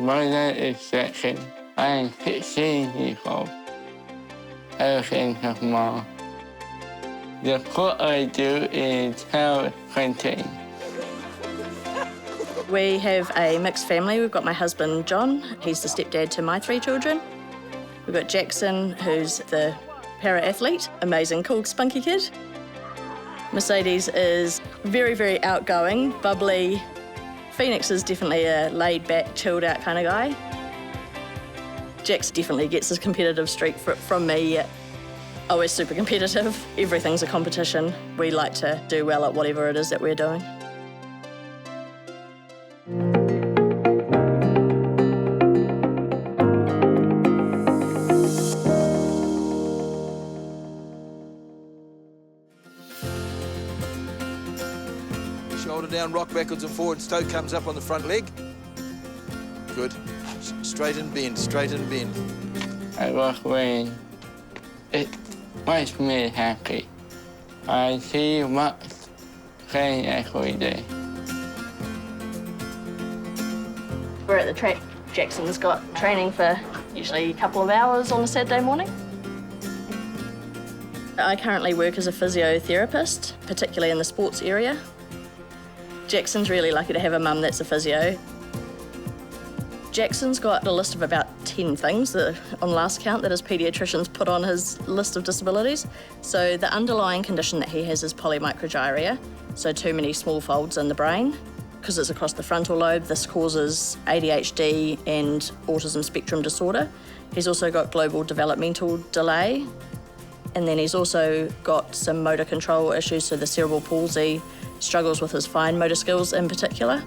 My name is Jaxon. I am 16 years old. Everything is mom. The what I do is help hunting. We have a mixed family. We've got my husband, John. He's the stepdad to my 3 children. We've got Jaxon, who's the para-athlete, amazing, cool, spunky kid. Mercedes is very, very outgoing, bubbly. Phoenix is definitely a laid-back, chilled-out kind of guy. Jax definitely gets his competitive streak from me. Always super competitive. Everything's a competition. We like to do well at whatever it is that we're doing. Shoulder down, rock backwards and forwards, toe comes up on the front leg. Good. Straight and bend, straight and bend. I love when it makes me happy. I see much playing every day. We're at the track. Jaxon's got training for usually a couple of hours on a Saturday morning. I currently work as a physiotherapist, particularly in the sports area. Jaxon's really lucky to have a mum that's a physio. Jaxon's got a list of about 10 things that, on last count, that his paediatrician's put on his list of disabilities. So the underlying condition that he has is polymicrogyria, so too many small folds in the brain. Because it's across the frontal lobe, this causes ADHD and autism spectrum disorder. He's also got global developmental delay, and then he's also got some motor control issues, so the cerebral palsy, struggles with his fine motor skills in particular.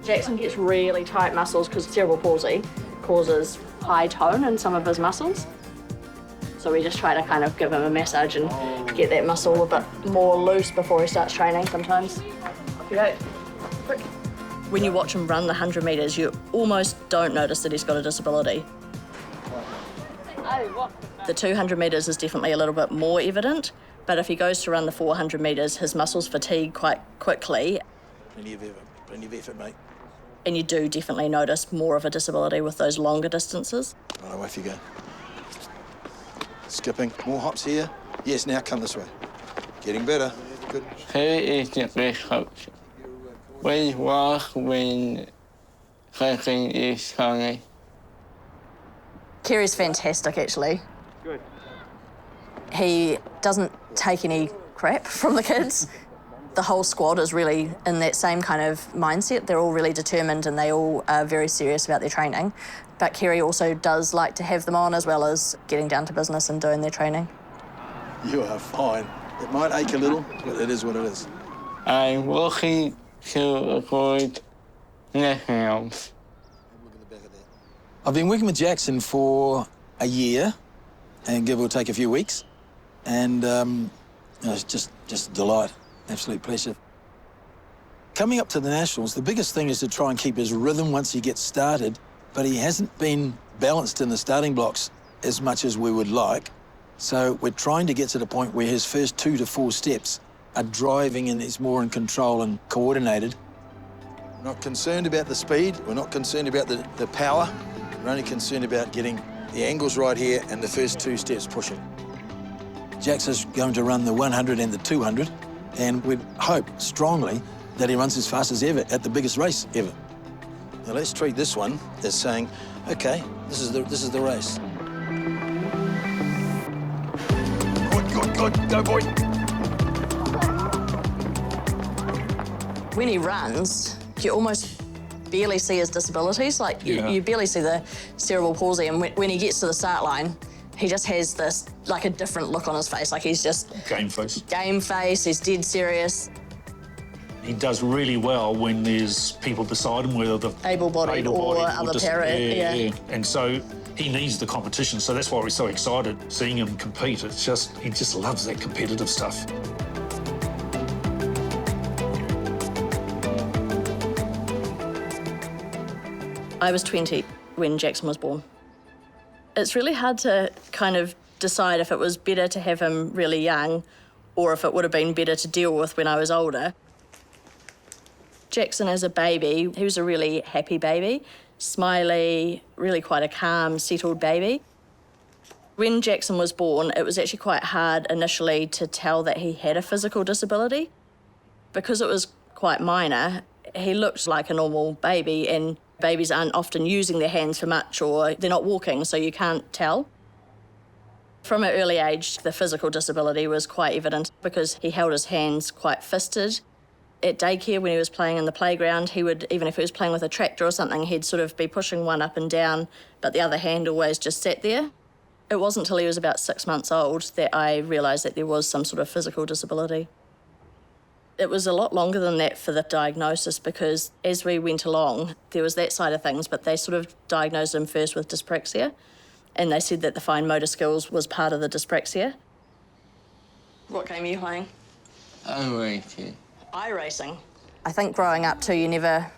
Jaxon gets really tight muscles because cerebral palsy causes high tone in some of his muscles. So we just try to kind of give him a massage and get that muscle a bit more loose before he starts training sometimes. Off you go. When you watch him run the 100 metres, you almost don't notice that he's got a disability. The 200 metres is definitely a little bit more evident, but if he goes to run the 400 metres, his muscles fatigue quite quickly. Plenty of effort, mate. And you do definitely notice more of a disability with those longer distances. Right, off you go. Skipping, more hops here. Yes, now come this way. Getting better, good. Who is the best coach? We walk when something is funny. Kerry's fantastic, actually. Good. He doesn't take any crap from the kids. The whole squad is really in that same kind of mindset. They're all really determined and they all are very serious about their training. But Kerry also does like to have them on as well as getting down to business and doing their training. You are fine. It might ache a little, but it is what it is. I'm working to avoid letdowns. I've been working with Jaxon for a year, and give or take a few weeks, and it's just a delight, absolute pleasure. Coming up to the Nationals, the biggest thing is to try and keep his rhythm once he gets started, but he hasn't been balanced in the starting blocks as much as we would like. So we're trying to get to the point where his first 2 to 4 steps are driving and he's more in control and coordinated. We're not concerned about the speed, we're not concerned about the power, we're only concerned about getting the angles right here and the first 2 steps pushing. Jax is going to run the 100 and the 200, and we hope strongly that he runs as fast as ever at the biggest race ever. Now let's treat this one as saying, okay, this is the race. Good, go boy. When he runs, you almost barely see his disabilities. Like, you barely see the cerebral palsy, and when he gets to the start line, he just has this, like, a different look on his face. Like, he's just... Game face. Game face, he's dead serious. He does really well when there's people beside him, whether the Able-bodied or other para, yeah. And so he needs the competition, so that's why we're so excited seeing him compete. It's just, he just loves that competitive stuff. I was 20 when Jaxon was born. It's really hard to kind of decide if it was better to have him really young or if it would have been better to deal with when I was older. Jaxon as a baby, he was a really happy baby, smiley, really quite a calm, settled baby. When Jaxon was born, it was actually quite hard initially to tell that he had a physical disability. Because it was quite minor, he looked like a normal baby, and babies aren't often using their hands for much, or they're not walking, so you can't tell. From an early age, the physical disability was quite evident because he held his hands quite fisted. At daycare, when he was playing in the playground, he would, even if he was playing with a tractor or something, he'd sort of be pushing one up and down, but the other hand always just sat there. It wasn't until he was about 6 months old that I realised that there was some sort of physical disability. It was a lot longer than that for the diagnosis because as we went along, there was that side of things, but they sort of diagnosed him first with dyspraxia, and they said that the fine motor skills was part of the dyspraxia. What game are you playing? iRacing. iRacing. I think growing up too, you never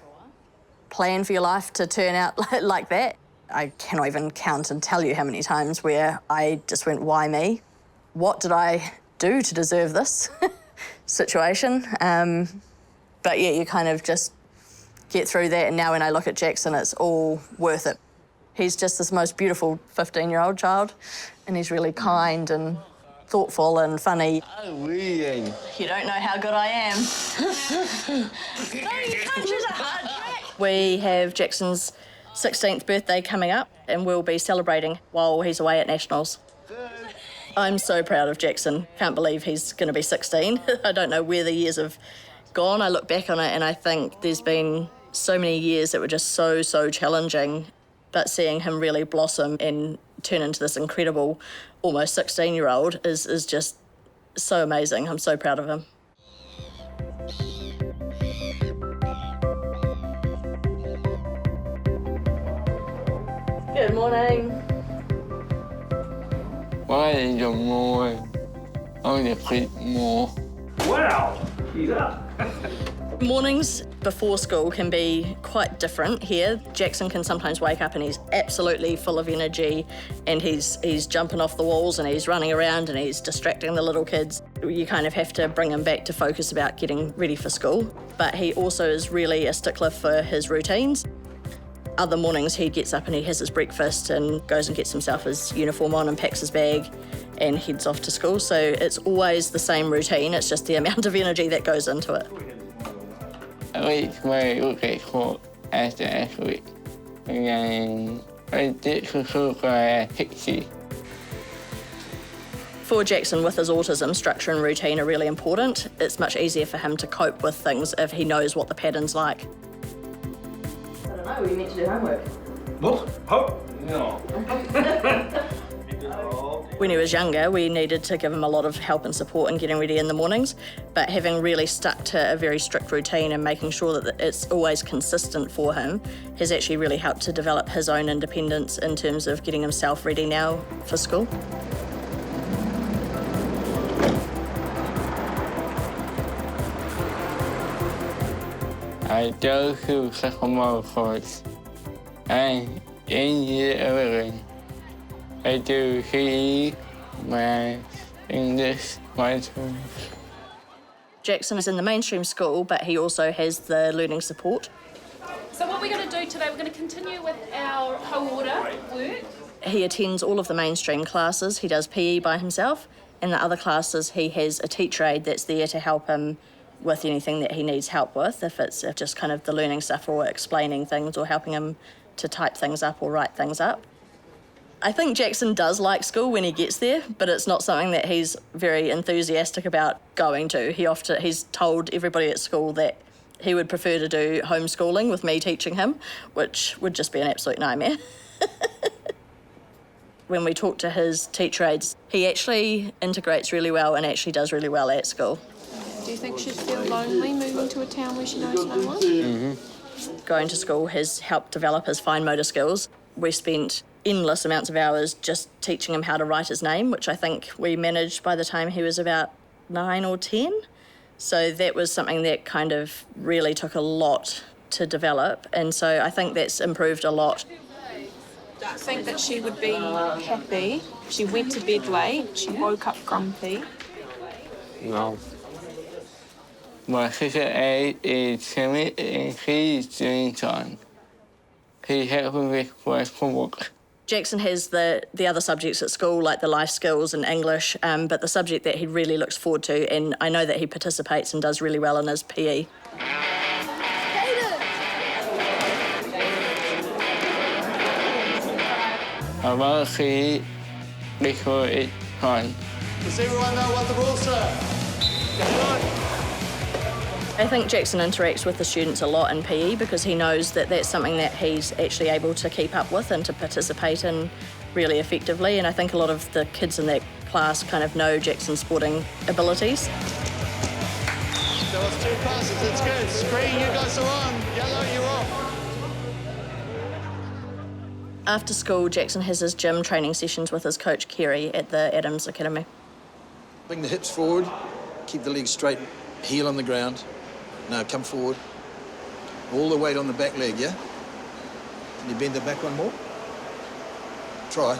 plan for your life to turn out like that. I cannot even count and tell you how many times where I just went, why me? What did I do to deserve this situation? But yeah, you kind of just get through that, and now when I look at Jaxon, it's all worth it. He's just this most beautiful 15-year-old child, and he's really kind and thoughtful and funny. Really? You don't know how good I am. No, you can't choose a hard track. We have Jaxon's 16th birthday coming up, and we'll be celebrating while he's away at Nationals. I'm so proud of Jaxon. Can't believe he's going to be 16. I don't know where the years have gone. I look back on it and I think there's been so many years that were just so challenging, but seeing him really blossom and turn into this incredible, almost 16-year-old is just so amazing. I'm so proud of him. Good morning. Why is your more? I want to sleep more. Wow, he's up. Mornings before school can be quite different here. Jaxon can sometimes wake up and he's absolutely full of energy, and he's jumping off the walls and he's running around and he's distracting the little kids. You kind of have to bring him back to focus about getting ready for school. But he also is really a stickler for his routines. Other mornings he gets up and he has his breakfast and goes and gets himself his uniform on and packs his bag and heads off to school. So it's always the same routine, it's just the amount of energy that goes into it. Which way look at sport as an athlete? And I did school for a 60. For Jaxon, with his autism, structure and routine are really important. It's much easier for him to cope with things if he knows what the pattern's like. I don't know, were you meant to do homework? What? Oh, no. When he was younger, we needed to give him a lot of help and support in getting ready in the mornings, but having really stuck to a very strict routine and making sure that it's always consistent for him has actually really helped to develop his own independence in terms of getting himself ready now for school. I go to secondary course, and in year 11, I do PE, math, English, writing. Jaxon is in the mainstream school, but he also has the learning support. So what we're going to do today, we're going to continue with our co-order work. He attends all of the mainstream classes. He does PE by himself, and the other classes he has a teacher aide that's there to help him with anything that he needs help with, if it's just kind of the learning stuff or explaining things or helping him to type things up or write things up. I think Jaxon does like school when he gets there, but it's not something that he's very enthusiastic about going to. He's told everybody at school that he would prefer to do homeschooling with me teaching him, which would just be an absolute nightmare. When we talk to his teacher aides, he actually integrates really well and actually does really well at school. Do you think she'd feel lonely moving to a town where she knows no one? Going to school has helped develop his fine motor skills. We spent endless amounts of hours just teaching him how to write his name, which I think we managed by the time he was about 9 or 10. So that was something that kind of really took a lot to develop, and so I think that's improved a lot. Do you think that she would be happy if she went to bed late, she woke up grumpy? No. My sister A is 7 and he's doing time. He helps me with homework. Jaxon has the other subjects at school, like the life skills and English, but the subject that he really looks forward to, and I know that he participates and does really well in, is PE. I want to see before it's time. Does everyone know what the rules are? I think Jaxon interacts with the students a lot in PE because he knows that that's something that he's actually able to keep up with and to participate in really effectively. And I think a lot of the kids in that class kind of know Jaxon's sporting abilities. So it's 2 passes, it's good. Green, you guys are on. Yellow, you're off. After school, Jaxon has his gym training sessions with his coach, Kerry, at the Adams Academy. Bring the hips forward, keep the legs straight, heel on the ground. Now come forward. All the weight on the back leg, yeah? Can you bend the back one more? Try.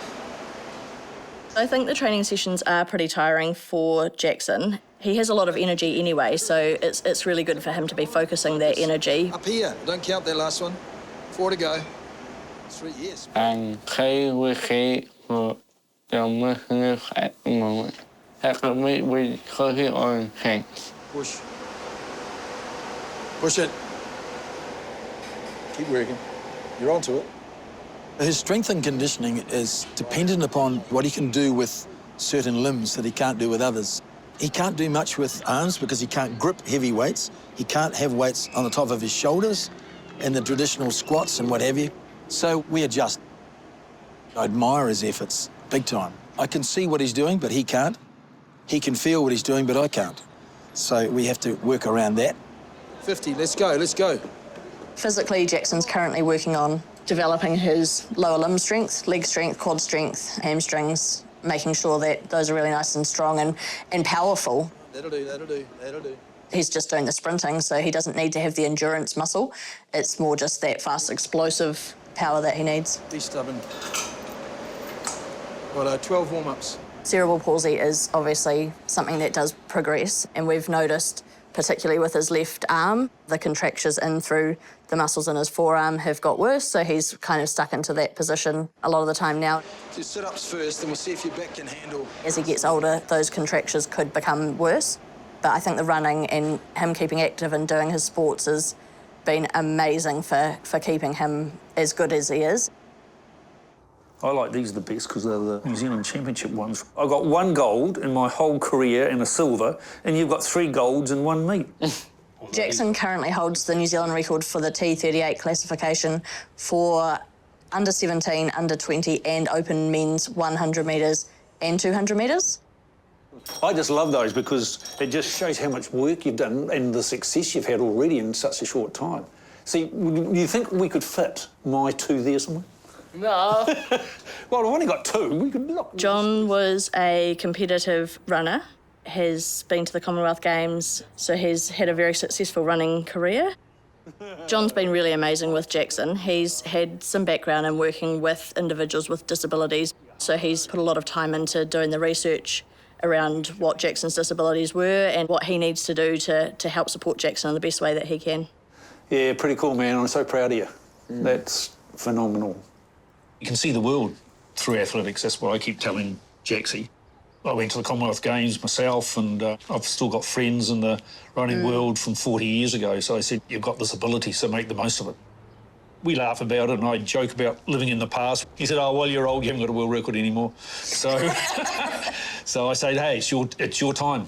I think the training sessions are pretty tiring for Jaxon. He has a lot of energy anyway, so it's really good for him to be focusing that energy. Up here, don't count that last one. 4 to go. 3, yes. And play with it for the listeners at the moment. Help me with closing on things. Push. Push it. Keep working. You're onto it. His strength and conditioning is dependent upon what he can do with certain limbs that he can't do with others. He can't do much with arms because he can't grip heavy weights. He can't have weights on the top of his shoulders in the traditional squats and what have you. So we adjust. I admire his efforts, big time. I can see what he's doing, but he can't. He can feel what he's doing, but I can't. So we have to work around that. 50, let's go, let's go. Physically, Jaxon's currently working on developing his lower limb strength, leg strength, quad strength, hamstrings, making sure that those are really nice and strong and powerful. That'll do, that'll do, that'll do. He's just doing the sprinting, so he doesn't need to have the endurance muscle. It's more just that fast, explosive power that he needs. Be stubborn. Righto, 12 warm-ups. Cerebral palsy is obviously something that does progress, and we've noticed, particularly with his left arm, the contractures in through the muscles in his forearm have got worse, so he's kind of stuck into that position a lot of the time now. Do sit-ups first, and we'll see if your back can handle. As he gets older, those contractures could become worse, but I think the running and him keeping active and doing his sports has been amazing for keeping him as good as he is. I like these the best because they're the New Zealand Championship ones. I got 1 gold in my whole career and a silver, and you've got 3 golds in 1 meet. Jaxon currently holds the New Zealand record for the T38 classification for under 17, under 20 and open men's 100 metres and 200 metres. I just love those because it just shows how much work you've done and the success you've had already in such a short time. See, do you think we could fit my 2 there somewhere? No. Well, I've only got 2. We could look. John was a competitive runner, has been to the Commonwealth Games, so he's had a very successful running career. John's been really amazing with Jaxon. He's had some background in working with individuals with disabilities, so he's put a lot of time into doing the research around what Jaxon's disabilities were and what he needs to do to help support Jaxon in the best way that he can. Yeah, pretty cool, man. I'm so proud of you. That's phenomenal. You can see the world through athletics. That's what I keep telling Jaxie. I went to the Commonwealth Games myself, and I've still got friends in the running world from 40 years ago. So I said, you've got this ability, so make the most of it. We laugh about it, and I joke about living in the past. He said, oh, well, you're old, you haven't got a world record anymore. So, so I said, hey, it's your time.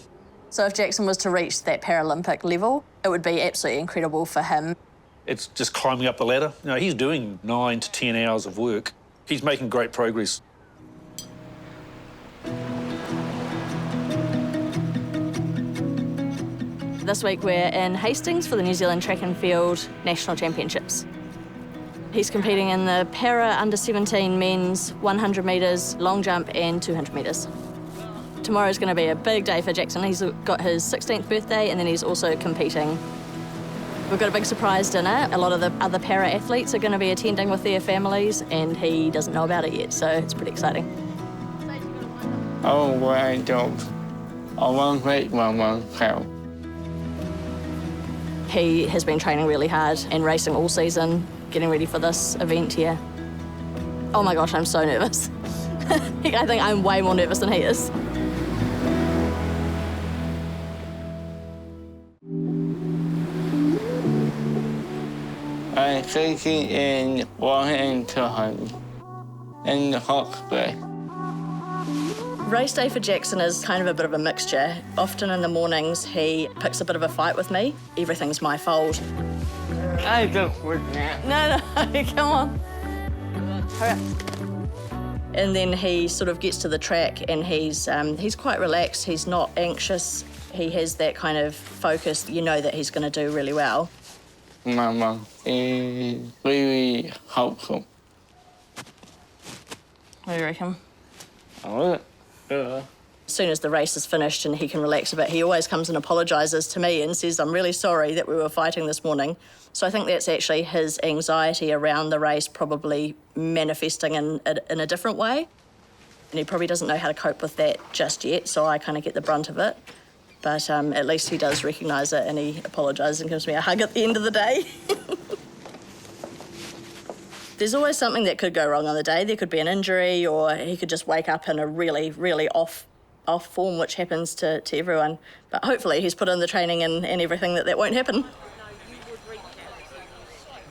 So if Jaxon was to reach that Paralympic level, it would be absolutely incredible for him. It's just climbing up the ladder. You know, he's doing 9 to 10 hours of work. He's making great progress. This week we're in Hastings for the New Zealand Track and Field National Championships. He's competing in the para under-17 men's 100 metres, long jump and 200 metres. Tomorrow's going to be a big day for Jaxon. He's got his 16th birthday and then he's also competing. We've got a big surprise dinner. A lot of the other para-athletes are going to be attending with their families and he doesn't know about it yet, so it's pretty exciting. Oh, great job. I want to make my mum proud. He has been training really hard and racing all season, getting ready for this event here. Oh my gosh, I'm so nervous. I think I'm way more nervous than he is. I'm thinking in Wellington in the Hawkesbury. Race day for Jaxon is kind of a bit of a mixture. Often in the mornings, he picks a bit of a fight with me. Everything's my fault. I just wouldn't. No, come on. Hurry up. And then he sort of gets to the track and he's quite relaxed. He's not anxious. He has that kind of focus. You know that he's going to do really well. My mum is really helpful. What do you reckon? Oh, As soon as the race is finished and he can relax a bit, he always comes and apologises to me and says, I'm really sorry that we were fighting this morning. So I think that's actually his anxiety around the race probably manifesting in a different way. And he probably doesn't know how to cope with that just yet, so I kind of get the brunt of it. But at least he does recognise it and he apologises and gives me a hug at the end of the day. There's always something that could go wrong on the day. There could be an injury or he could just wake up in a really, really off form, which happens to everyone. But hopefully he's put in the training and everything that won't happen.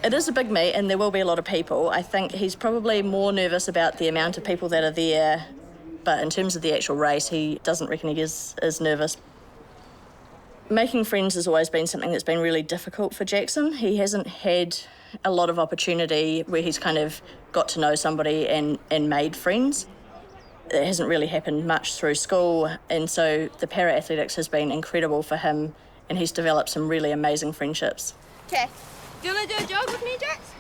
It is a big meet and there will be a lot of people. I think he's probably more nervous about the amount of people that are there, but in terms of the actual race, he doesn't reckon he is nervous. Making friends has always been something that's been really difficult for Jaxon. He hasn't had a lot of opportunity where he's kind of got to know somebody and made friends. It hasn't really happened much through school, and so the para-athletics has been incredible for him, and he's developed some really amazing friendships. Okay. Do you want to do a jog with me, Jax?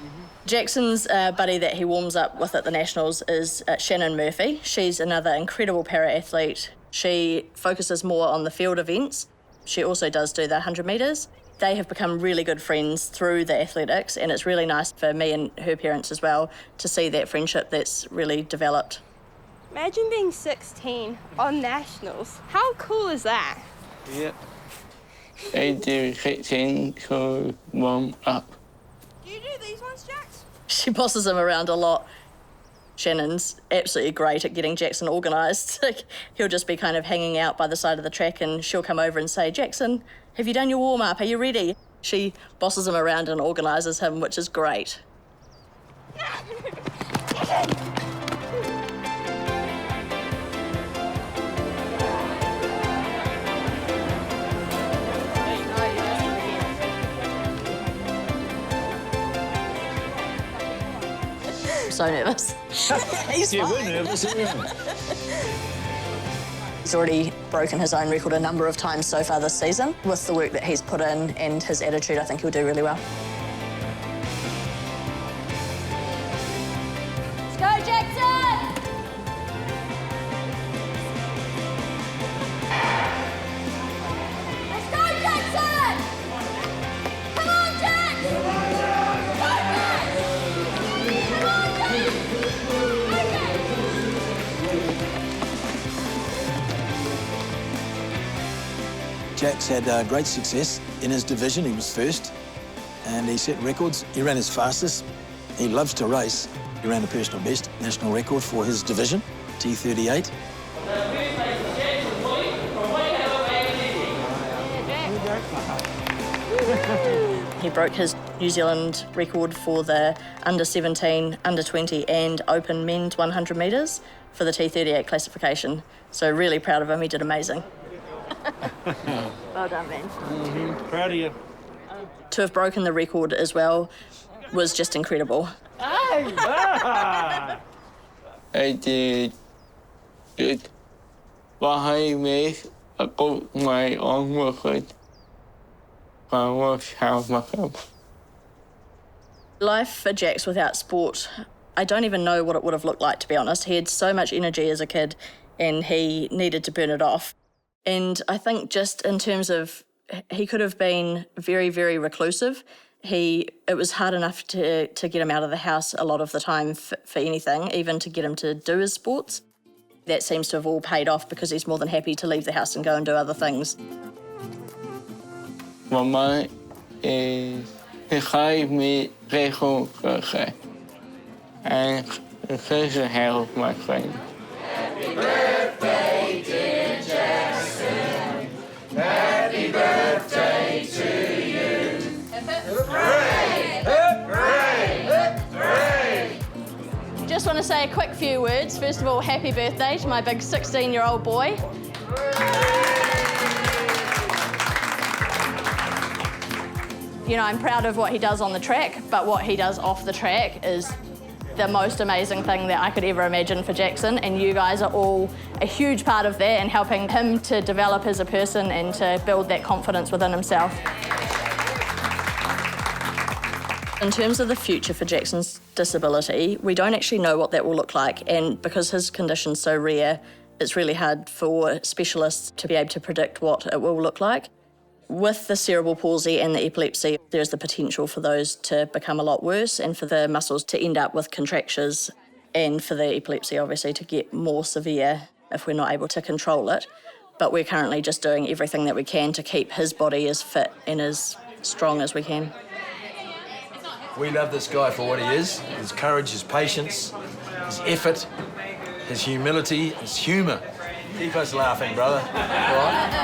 Jaxon's buddy that he warms up with at the Nationals is Shannon Murphy. She's another incredible para-athlete. She focuses more on the field events. She also does do the 100 metres. They have become really good friends through the athletics, and it's really nice for me and her parents as well to see that friendship that's really developed. Imagine being 16 on Nationals. How cool is that? yeah. I do 16 to warm up. Do you do these ones, Jax? She bosses him around a lot. Shannon's absolutely great at getting Jaxon organised. He'll just be kind of hanging out by the side of the track and she'll come over and say, Jaxon, have you done your warm-up? Are you ready? She bosses him around and organises him, which is great. So nervous. He's Yeah, fine. we're nervous, aren't we? He's already broken his own record a number of times so far this season. With the work that he's put in and his attitude, I think he'll do really well. Let's go, Jaxon! Let's go, Jaxon! Come on, Jax! Go, Jax! Come on, Jax! Okay. Jax had great success in his division. He was first and he set records. He ran his fastest. He loves to race. He ran a personal best national record for his division, T38. He broke his New Zealand record for the under-17, under-20 and open men's 100 metres for the T38 classification. So really proud of him. He did amazing. Well done, man. Proud of you. To have broken the record as well was just incredible. I did good. Behind me, I got my own record. I was proud of myself. Life for Jax without sport, I don't even know what it would have looked like, to be honest. He had so much energy as a kid and he needed to burn it off. And I think just in terms of, he could have been very, very reclusive. It was hard enough to get him out of the house a lot of the time for anything, even to get him to do his sports. That seems to have all paid off because he's more than happy to leave the house and go and do other things. My mum is to geef me regelgericht. En gelukkig helpt mijn vriend. Happy birthday, dear Jaxon. Happy birthday to you. Hooray! Hooray! Hooray! Just want to say a quick few words. First of all, happy birthday to my big 16-year-old boy. You know, I'm proud of what he does on the track, but what he does off the track is the most amazing thing that I could ever imagine for Jaxon, and you guys are all a huge part of that and helping him to develop as a person and to build that confidence within himself. In terms of the future for Jaxon's disability, we don't actually know what that will look like, and because his condition's so rare, it's really hard for specialists to be able to predict what it will look like. With the cerebral palsy and the epilepsy, there's the potential for those to become a lot worse and for the muscles to end up with contractures and for the epilepsy, obviously, to get more severe if we're not able to control it. But we're currently just doing everything that we can to keep his body as fit and as strong as we can. We love this guy for what he is, his courage, his patience, his effort, his humility, his humour. Keep us laughing, brother. All right?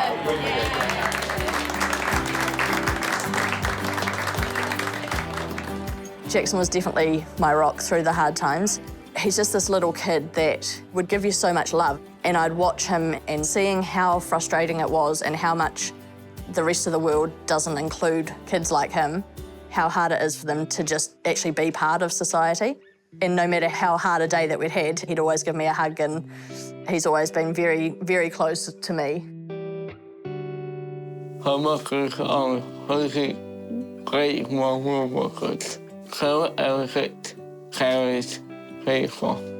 Jaxon was definitely my rock through the hard times. He's just this little kid that would give you so much love. And I'd watch him and seeing how frustrating it was and how much the rest of the world doesn't include kids like him, how hard it is for them to just actually be part of society. And no matter how hard a day that we'd had, he'd always give me a hug, and he's always been very, very close to me. Gelukkig al great mogelijk. Zo erg het regel.